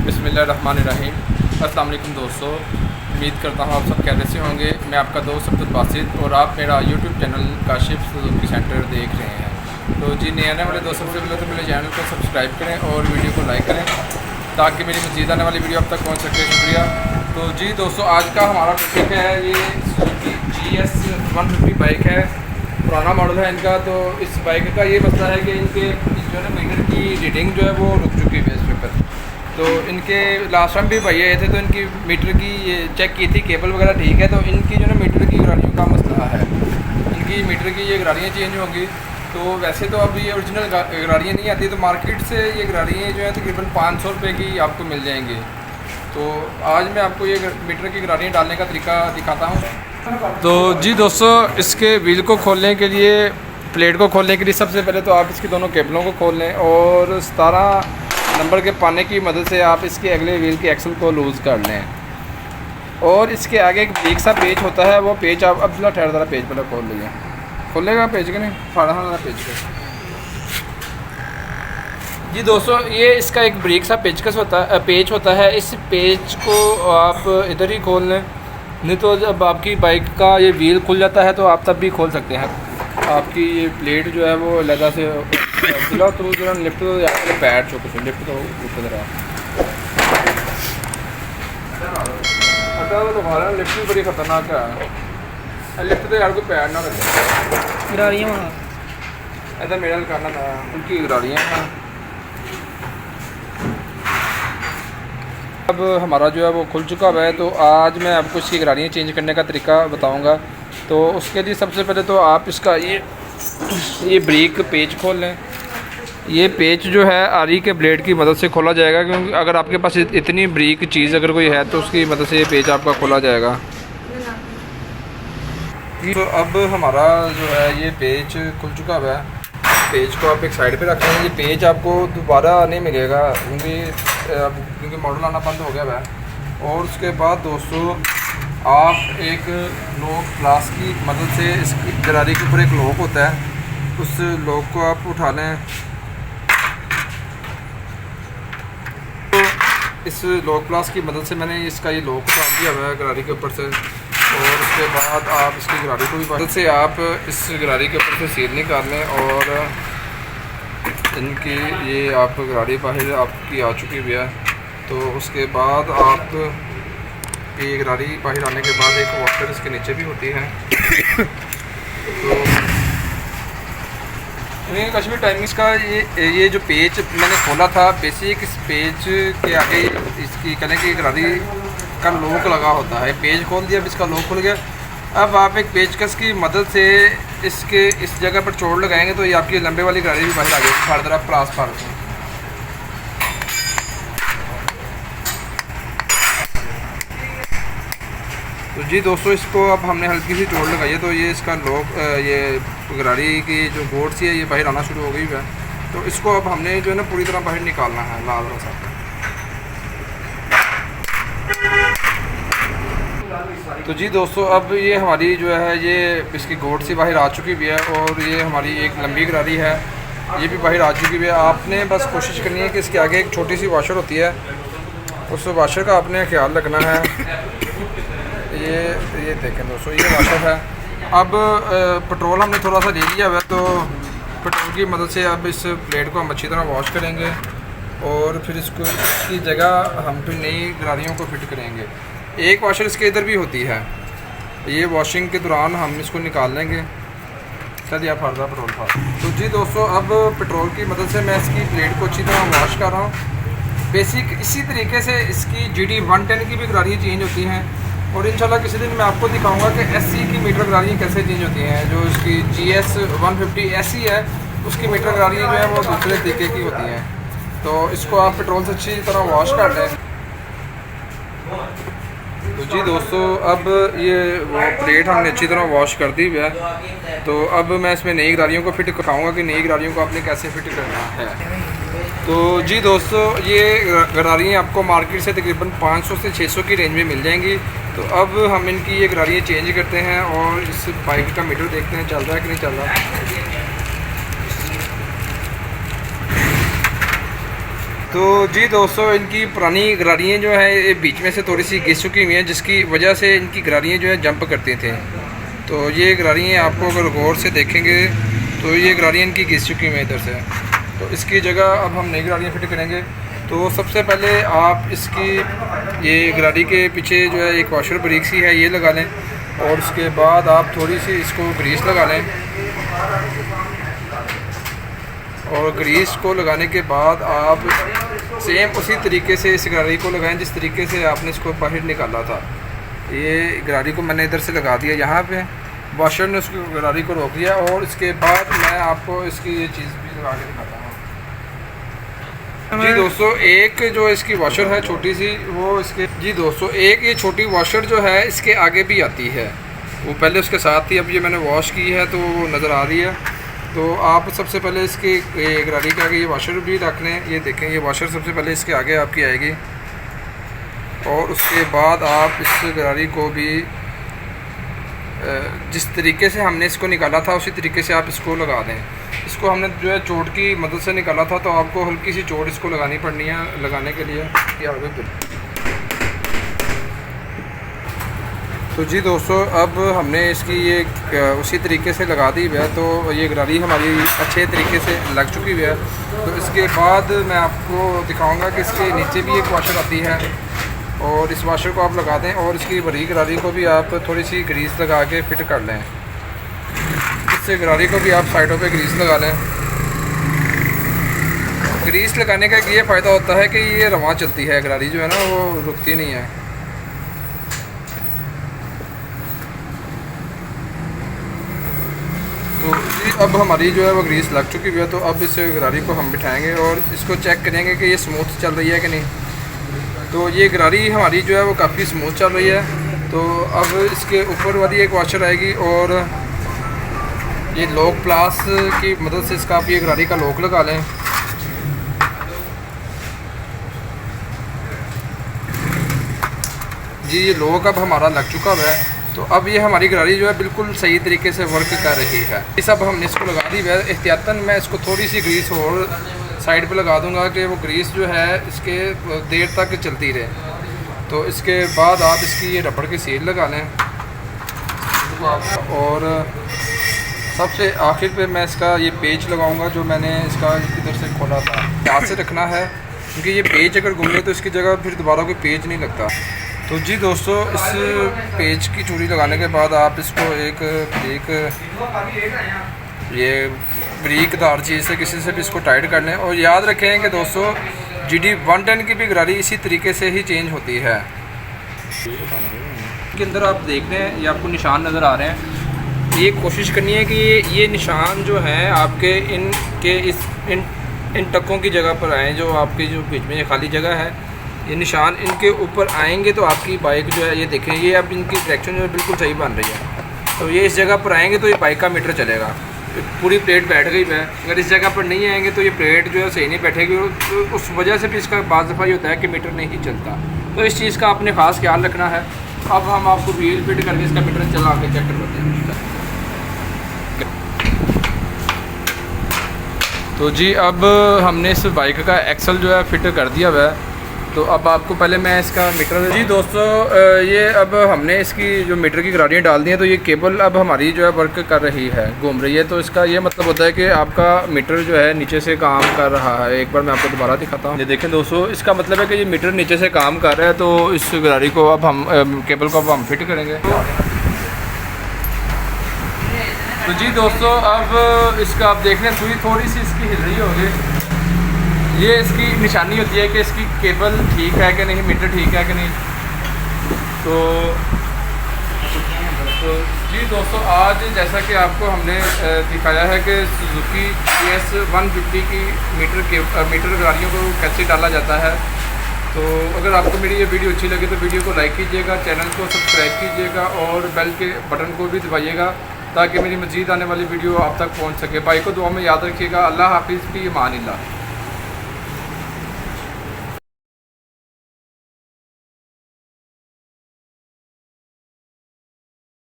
बिस्मिल्लाहिर्रहमानिर्रहीम। अस्सलाम वालेकुम दोस्तों, उम्मीद करता हूँ आप सब कैसे से होंगे। मैं आपका दोस्त अब्दुल बासित और आप मेरा YouTube channel Kashif Suzuki centre देख रहे हैं। तो जी, नए आने वाले दोस्तों, सबसे पहले तो मेरे चैनल को सब्सक्राइब करें और वीडियो को लाइक करें ताकि मेरी मज़ीद आने वाली वीडियो आप तक पहुँच सके। शुक्रिया। तो जी दोस्तों, आज का हमारा टॉपिक है ये सुजुकी GS 150 बाइक है, पुराना मॉडल है इनका। तो इस बाइक का ये मसला है कि इनके जो है मीटर की रीडिंग जो है वो रुक चुकी है इस पेपर। तो इनके लास्ट टाइम भी भैया आए थे तो इनकी मीटर की ये चेक की थी, केबल वगैरह ठीक है। तो इनकी जो है मीटर की गाड़ियों का मसला है, इनकी मीटर की ये गाड़ियाँ चेंज होंगी। तो वैसे तो अब ये ओरिजिनल गाड़ियाँ नहीं आती, तो मार्केट से ये गाड़ियाँ जो है तकरीबन 500 रुपये की आपको मिल जाएंगी। तो आज मैं आपको ये मीटर की गाड़ियाँ डालने का तरीका दिखाता हूँ। तो जी दोस्तों, इसके व्हील को खोलने के लिए, प्लेट को खोलने के लिए सबसे पहले तो आप इसकी दोनों केबलों को खोल लें और 17 नंबर के पाने की मदद से आप इसके अगले व्हील के एक्सल को लूज़ कर लें। और इसके आगे एक ब्रेक सा पेज होता है, वो पेज आप अब ठहर ज़रा पेज पहले खोल लीजिए। खोलेगा पेज के नहीं, फाड़ा ज़रा पेज के। जी दोस्तों, ये इसका एक ब्रेक सा पेचकस पेज होता है। इस पेज को आप इधर ही खोल लें, नहीं तो जब आपकी बाइक का ये व्हील खुल जाता है तो आप तब भी खोल सकते हैं। आपकी ये प्लेट जो है वो लदा से दिला तो जरा लिफ्ट तो यार पैर छोटे से लिफ्ट तो ऊपर जरा तो हमारा लिफ्ट भी बड़ी ख़तरनाक है। लिफ्ट तो यार को पैर ना कर गाड़ियाँ वहाँ ऐसा मेरा करना था, उनकी गाड़ियाँ हैं। अब हमारा जो है वो खुल चुका हुआ है, तो आज मैं आपको इसकी गाड़ियाँ चेंज करने का तरीका बताऊंगा। तो उसके लिए सबसे पहले तो आप इसका ये ब्रेक पेज खोल लें। ये पेज जो है आरी के ब्लेड की मदद से खोला जाएगा, क्योंकि अगर आपके पास इतनी ब्रीक चीज़ अगर कोई है तो उसकी मदद से ये पेज आपका खोला जाएगा। तो अब हमारा जो है ये पेज खुल चुका हुआ है। पेज को आप एक साइड पे रख लें। ये पेज आपको दोबारा नहीं मिलेगा क्योंकि मॉडल आना बंद हो गया है। और उसके बाद दोस्तों, आप एक लॉक ग्लास की मदद से इसकी गरारी के ऊपर एक लॉक होता है, उस लॉक को आप उठा लें। तो इस लॉक ग्लास की मदद से मैंने इसका ये लॉक उठा दिया हुआ है गरारी के ऊपर से। और उसके बाद आप इसकी गरारी को भी मदद से आप इस गरारी के ऊपर से सील निकाल लें। और इनकी ये आप गरारी बाहर आपकी आ चुकी हुई है। तो उसके बाद आप ये गरारी बाहर आने के बाद एक वॉशर इसके नीचे भी होती है। तो कश्मीर टाइमिंग्स का ये जो पेज मैंने खोला था, बेसिक इस पेज के आगे इसकी कहने की गरारी का लॉक लगा होता है। पेज खोल दिया, अब इसका लॉक खुल गया। अब आप एक पेचकस की मदद से इसके इस जगह पर चोट लगाएंगे तो ये आपकी लंबे वाली गरारी भी बाहर आ गई सारी तरफ प्लास पार। तो जी दोस्तों, इसको अब हमने हल्की सी चोट लगाई है तो ये इसका लॉक ये गरारी की जो बोर्ड सी है ये बाहर आना शुरू हो गई है। तो इसको अब हमने जो है ना पूरी तरह बाहर निकालना है लाजरा सा। तो जी दोस्तों, अब ये हमारी जो है ये इसकी गोट सी बाहर आ चुकी भी है और ये हमारी एक लंबी गरारी है, ये भी बाहर आ चुकी भी है। आपने बस कोशिश करनी है कि इसके आगे एक छोटी सी वॉशर होती है, उस वॉशर का आपने ख्याल रखना है। ये देखें दोस्तों, ये वॉशर है। अब पेट्रोल हमने थोड़ा सा ले लिया हुआ है, तो पेट्रोल की मदद से अब इस प्लेट को हम अच्छी तरह वॉश करेंगे और फिर इसकी जगह हम फिर नई गरारियों को फिट करेंगे। एक वॉशर इसके इधर भी होती है, ये वॉशिंग के दौरान हम इसको निकाल लेंगे। चलिए आप फर्जा पेट्रोल फाड़। तो जी दोस्तों, अब पेट्रोल की मदद से मैं इसकी प्लेट को अच्छी तरह वॉश कर रहा हूँ। बेसिक इसी तरीके से इसकी GT 110 की भी गरारियाँ चेंज होती हैं और इंशाल्लाह किसी दिन मैं आपको दिखाऊंगा कि SC की मीटर गरारियाँ कैसे चेंज होती हैं। जो इसकी GS 150 SC है, उसकी मीटर गरारियाँ जो है वो दूसरे तरीके की होती हैं। तो इसको आप पेट्रोल से अच्छी तरह वॉश कर लें। तो जी दोस्तों, अब ये वो प्लेट हमने अच्छी तरह वॉश कर दी है। तो अब मैं इसमें नई गरारियों को फिट कराऊंगा कि नई गरारियों को आपने कैसे फिट करना है। तो जी दोस्तों, ये गरारियाँ आपको मार्केट से तकरीबन 500 से 600 की रेंज में मिल जाएंगी। तो अब हम इनकी ये गरारियाँ चेंज करते हैं और इस बाइक का मीटर देखते हैं चल रहा है कि नहीं चल रहा। तो जी दोस्तों, इनकी पुरानी गरारियाँ जो हैं ये बीच में से थोड़ी सी घिस चुकी हुई हैं, जिसकी वजह से इनकी गरारियाँ जो है जंप करती थी। तो ये गरारियाँ आपको अगर गौर से देखेंगे तो ये गरारियाँ इनकी घिस चुकी हुई हैं इधर से। तो इसकी जगह अब हम नई गरारियाँ फिट करेंगे। तो सबसे पहले आप इसकी ये गरारी के पीछे जो है एक वॉशर ब्रिक सी है, ये लगा लें। और उसके बाद आप थोड़ी सी इसको ग्रीस लगा लें। और ग्रीस को लगाने के बाद आप सेम उसी तरीके से इस गरारी को लगाएं जिस तरीके से आपने इसको बाहर निकाला था। ये गरारी को मैंने इधर से लगा दिया, यहाँ पे वॉशर ने उसकी गरारी को रोक दिया। और इसके बाद मैं आपको इसकी ये चीज़ भी लगा के दिखाता हूँ। जी दोस्तों, एक जो इसकी वॉशर है छोटी सी, वो इसके जी दोस्तों एक ये छोटी वॉशर जो है इसके आगे भी आती है। वो पहले उसके साथ थी, अब ये मैंने वॉश की है तो वो नज़र आ रही है। तो आप सबसे पहले इसके गरारी के आगे ये वॉशर भी रख लें। ये देखें, ये वॉशर सबसे पहले इसके आगे आपकी आएगी। और उसके बाद आप इस गरारी को भी जिस तरीके से हमने इसको निकाला था उसी तरीके से आप इसको लगा दें। इसको हमने जो है चोट की मदद से निकाला था, तो आपको हल्की सी चोट इसको लगानी पड़नी है लगाने के लिए कि आगे। तो जी दोस्तों, अब हमने इसकी ये उसी तरीके से लगा दी है। तो ये गरारी हमारी अच्छे तरीके से लग चुकी हुई है। तो इसके बाद मैं आपको दिखाऊंगा कि इसके नीचे भी एक वॉशर आती है, और इस वॉशर को आप लगा दें। और इसकी बड़ी गरारी को भी आप थोड़ी सी ग्रीस लगा के फिट कर लें। इससे गरारी को भी आप साइडों पे ग्रीस लगा लें। ग्रीस लगाने का ये फ़ायदा होता है कि ये रवां चलती है, गरारी जो है ना वो रुकती नहीं है। तो अब हमारी जो है वो ग्रीस लग चुकी हुई है। तो अब इस गरारी को हम बिठाएंगे और इसको चेक करेंगे कि ये स्मूथ चल रही है कि नहीं। तो ये गरारी हमारी जो है वो काफ़ी स्मूथ चल रही है। तो अब इसके ऊपर वाली एक वॉशर आएगी और ये लॉक प्लास की मदद से इसका आप ये गरारी का लॉक लगा लें। जी ये लॉक अब हमारा लग चुका हुआ है। तो अब ये हमारी गरारी जो है बिल्कुल सही तरीके से वर्क कर रही है। इस अब हमने इसको लगा दी है। एहतियातन मैं इसको थोड़ी सी ग्रीस और साइड पे लगा दूंगा कि वो ग्रीस जो है इसके देर तक चलती रहे। तो इसके बाद आप इसकी ये रबड़ की सील लगा लें। और सबसे आखिर पे मैं इसका ये पेच लगाऊंगा जो मैंने इसका इधर से खोला था। हाथ से रखना है क्योंकि ये पेच अगर घूमे तो इसकी जगह फिर दोबारा कोई पेच नहीं लगता। तो जी दोस्तों, इस पेच की चूड़ी लगाने के बाद आप इसको एक ये ब्रीकदार चीज़ से किसी से भी इसको टाइट कर लें। और याद रखें कि दोस्तों GD 110 की भी गरारी इसी तरीके से ही चेंज होती है। के अंदर आप देख रहे हैं ये आपको निशान नज़र आ रहे हैं। ये कोशिश करनी है कि ये निशान जो हैं आपके इन टक्कों की जगह पर आएँ, जो आपकी जो बीच में ये खाली जगह है ये निशान इनके ऊपर आएंगे तो आपकी बाइक जो है ये देखें, ये अब इनकी ट्रैक्शन जो है बिल्कुल सही बन रही है। तो ये इस जगह पर आएंगे तो ये बाइक का मीटर चलेगा। पूरी प्लेट बैठ गई है। अगर इस जगह पर नहीं आएंगे तो ये प्लेट जो है सही नहीं बैठेगी। तो उस वजह से भी इसका बाज़ दफ़ा ये होता है कि मीटर नहीं चलता। तो इस चीज़ का आपने ख़ास ख्याल रखना है। अब हम आपको व्हील फिट करके इसका मीटर चला के चेक करवाते हैं। तो जी अब हमने इस बाइक का एक्सल जो है फिट कर दिया हुआ है। तो अब आपको पहले मैं इसका मीटर जी दोस्तों, ये अब हमने इसकी जो मीटर की गरारियाँ डाल दी हैं। तो ये केबल अब हमारी जो है वर्क कर रही है, घूम रही है। तो इसका ये मतलब होता है कि आपका मीटर जो है नीचे से काम कर रहा है। एक बार मैं आपको दोबारा दिखाता हूँ। ये देखें दोस्तों, इसका मतलब है कि ये मीटर नीचे से काम कर रहा है। तो इस गरारी को अब हम केबल को अब हम फिट करेंगे। तो जी दोस्तों, अब इसका आप देख लें सुई थोड़ी सी इसकी हिल रही होगी। ये इसकी निशानी होती है कि इसकी केबल ठीक है कि नहीं, मीटर ठीक है कि नहीं। तो जी दोस्तों, आज जैसा कि आपको हमने दिखाया है कि सुजुकी GS 150 की मीटर गाड़ियों को कैसे डाला जाता है। तो अगर आपको मेरी ये वीडियो अच्छी लगे तो वीडियो को लाइक कीजिएगा, चैनल को सब्सक्राइब कीजिएगा और बेल के बटन को भी दबाइएगा ताकि मेरी मज़ीद आने वाली वीडियो आप तक पहुँच सके। भाई को दुआ में याद रखिएगा। अल्लाह हाफिज़, भी ईमान अल्लाह।